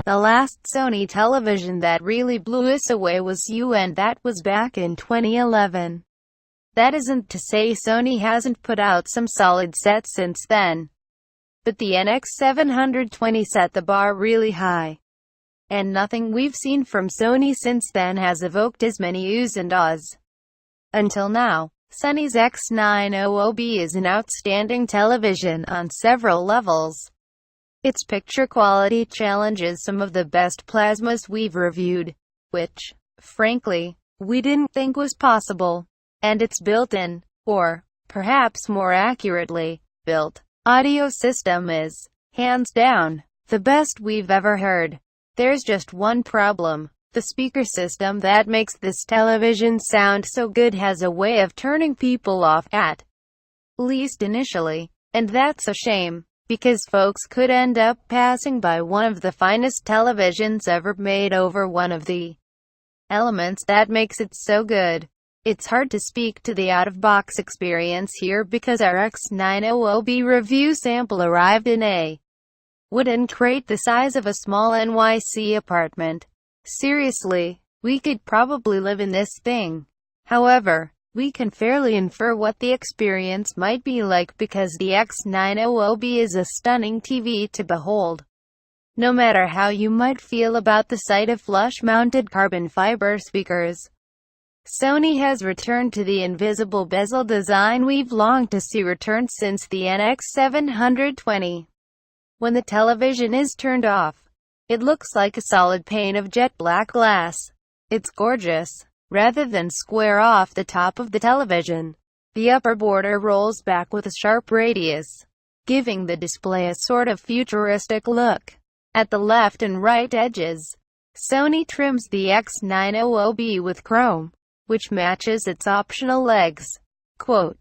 The last Sony television that really blew us away was and that was back in 2011. That isn't to say Sony hasn't put out some solid sets since then, but the NX720 set the bar really high, and nothing we've seen from Sony since then has evoked as many oohs and ahs. Until now, Sony's X900B is an outstanding television on several levels. Its picture quality challenges some of the best plasmas we've reviewed, which, frankly, we didn't think was possible. And its built-in, or, perhaps more accurately, built, audio system is, hands down, the best we've ever heard. There's just one problem. The speaker system that makes this television sound so good has a way of turning people off, at least initially. And that's a shame, because folks could end up passing by one of the finest televisions ever made over one of the elements that makes it so good. It's hard to speak to the out-of-box experience here because our X900B review sample arrived in a wooden crate the size of a small NYC apartment. Seriously, we could probably live in this thing. However, we can fairly infer what the experience might be like because the X900B is a stunning TV to behold. No matter how you might feel about the sight of flush-mounted carbon fiber speakers, Sony has returned to the invisible bezel design we've longed to see return since the NX720. When the television is turned off, it looks like a solid pane of jet black glass. It's gorgeous. Rather than square off the top of the television, the upper border rolls back with a sharp radius, giving the display a sort of futuristic look. At the left and right edges, Sony trims the X900B with chrome, which matches its optional legs. Quote,